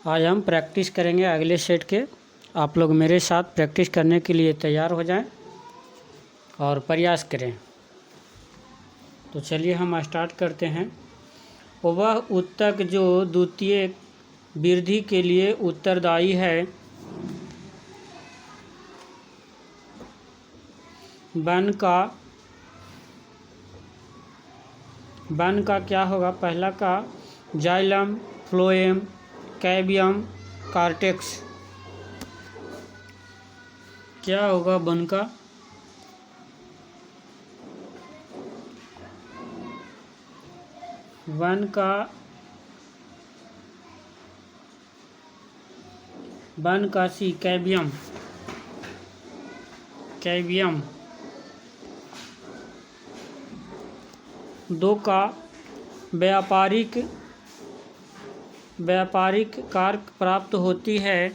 आज हम प्रैक्टिस करेंगे अगले सेट के। आप लोग मेरे साथ प्रैक्टिस करने के लिए तैयार हो जाएं और प्रयास करें। तो चलिए हम स्टार्ट करते हैं। वह ऊतक जो द्वितीय वृद्धि के लिए उत्तरदायी है, वन का क्या होगा? पहला का जाइलम, फ्लोएम, कैवियम, कॉर्टेक्स। क्या होगा वन का? वन का सी कैवियम। दो का व्यापारिक कारक प्राप्त होती है,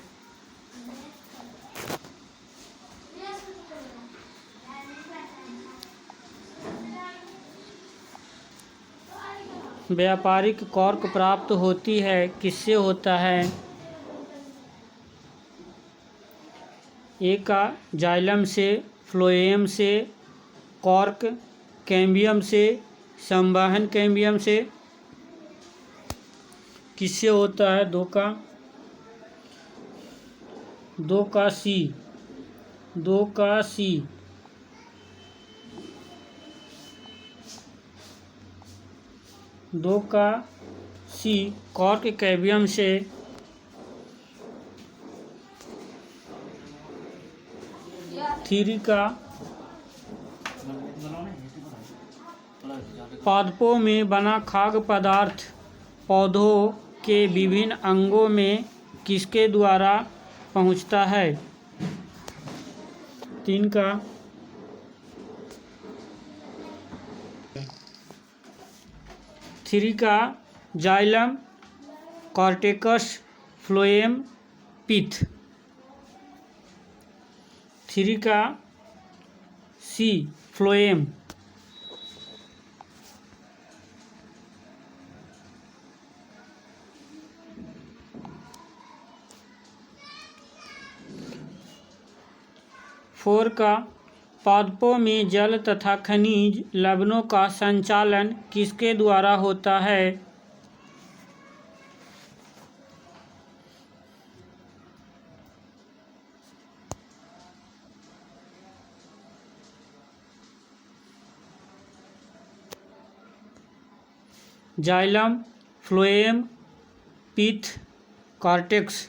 व्यापारिक कॉर्क प्राप्त होती है। किससे होता है? ए का जाइलम से, फ्लोएम से, कॉर्क कैम्बियम से, संवहन कैम्बियम से। किससे होता है? दो का सी कॉर्क कैम्बियम से। थ्री का पादपों में बना खाद्य पदार्थ पौधों के विभिन्न अंगों में किसके द्वारा पहुंचता है? तीन का थ्री का जाइलम, कॉर्टेक्स, फ्लोएम, पिथ। थ्री का सी फ्लोएम। फोर का पादपों में जल तथा खनिज लवणों का संचालन किसके द्वारा होता है? जाइलम, फ्लोएम, पिथ, कॉर्टेक्स।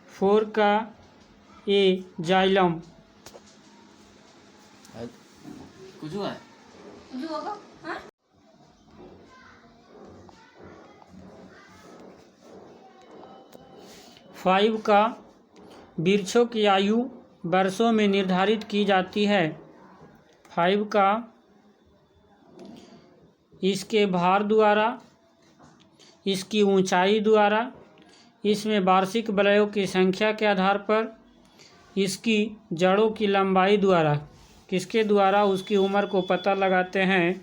फोर का ए जाइलम। कुछ हुआ है? फाइव का वृक्षों की आयु वर्षों में निर्धारित की जाती है। फाइव का इसके भार द्वारा, इसकी ऊंचाई द्वारा, इसमें वार्षिक वलयों की संख्या के आधार पर, इसकी जड़ों की लंबाई द्वारा। किसके द्वारा उसकी उम्र को पता लगाते हैं?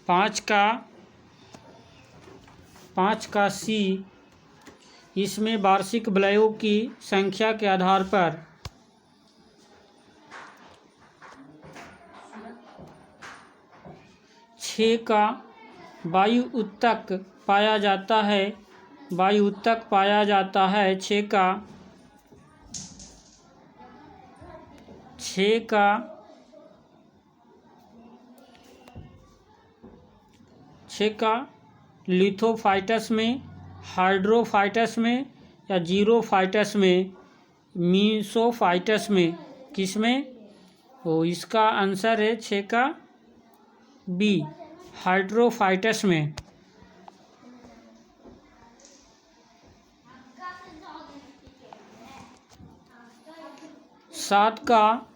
पाँच का सी, इसमें वार्षिक वलयों की संख्या के आधार पर। छः का वायु ऊतक पाया जाता है। छः का लिथोफाइटस में, हाइड्रोफाइटस में या जीरोफाइटस में, मीसोफाइटस में। किसमें? वो इसका आंसर है 6 का बी, हाइड्रोफाइटस में। 7 का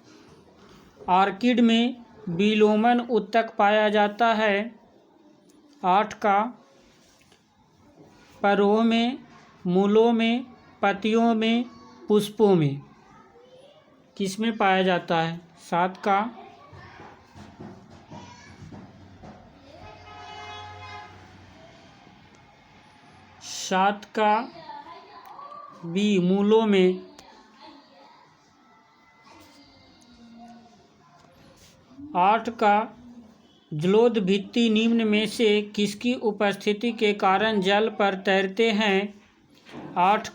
ऑर्किड में विलोमन ऊतक पाया जाता है। 8 का परों में, मूलों में, पत्तियों में, पुष्पों में। किसमें पाया जाता है? 7 का 7 का बी मूलों में, 8 का जलोढ़ भित्ति निम्न में से किसकी उपस्थिति के कारण जल पर तैरते हैं? 8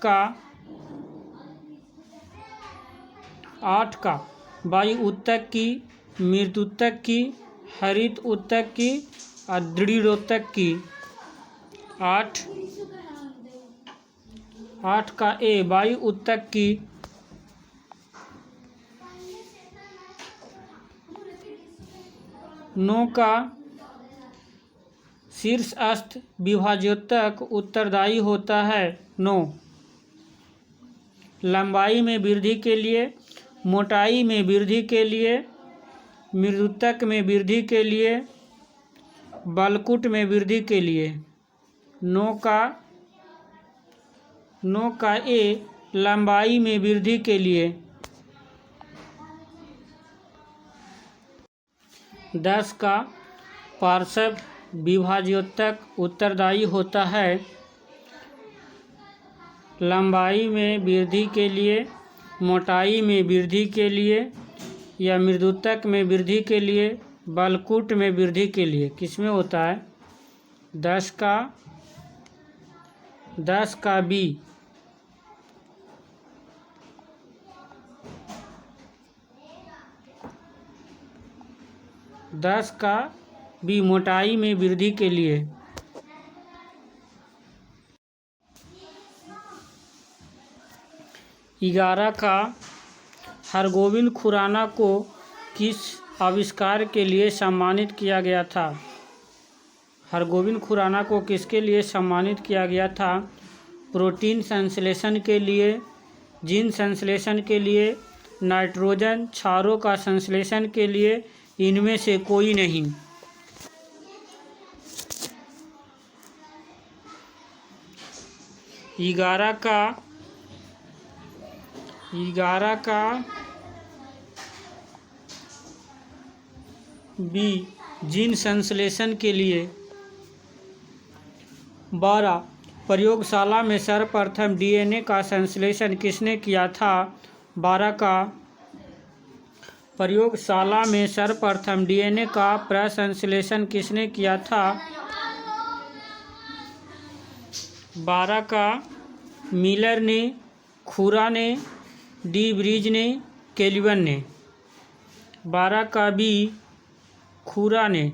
का वायु ऊतक की, मृद ऊतक की, हरित ऊतक की और दृढ़ ऊतक की। 8 का ए वायु ऊतक की। 9 का शीर्षस्थ विभाज्योतक उत्तरदायी होता है। 9 लंबाई में वृद्धि के लिए, मोटाई में वृद्धि के लिए, मृदुत्तक में वृद्धि के लिए, बलकुट में वृद्धि के लिए। 9 का ए लंबाई में वृद्धि के लिए। 10 का पार्श्व विभाज्योतक उत्तरदायी होता है लंबाई में वृद्धि के लिए, मोटाई में वृद्धि के लिए या मृदुत्तक में वृद्धि के लिए, बलकुट में वृद्धि के लिए। किसमें होता है? 10 का बी। 10 का बी मोटाई में वृद्धि के लिए। 11 का हरगोविंद खुराना को किस आविष्कार के लिए सम्मानित किया गया था? हरगोविंद खुराना को किसके लिए सम्मानित किया गया था? प्रोटीन संश्लेषण के लिए, जीन संश्लेषण के लिए, नाइट्रोजन क्षारों का संश्लेषण के लिए, इनमें से कोई नहीं। 11 का बी जीन संश्लेषण के लिए। 12 प्रयोगशाला में सर्वप्रथम डीएनए का संश्लेषण किसने किया था? 12 का प्रयोगशाला में सर्वप्रथम डीएनए का प्रसंश्लेषण किसने किया था? 12 का मिलर ने, खुरा ने, डी ब्रीज ने, केल्विन ने। 12 का बी खुरा ने।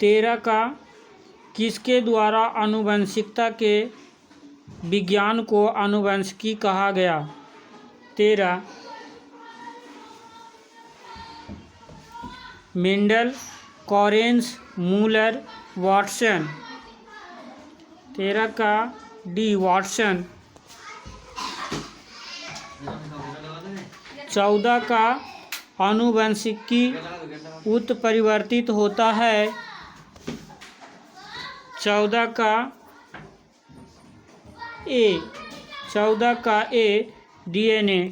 13 का किसके द्वारा आनुवंशिकता के विज्ञान को आनुवंशिकी कहा गया? 13 मेंडल, कॉरेंस, मूलर, वाटसन। 13 का डी वाटसन। 14 का आनुवंशिकी उत्परिवर्तित होता है। 14 का ए डीएनए।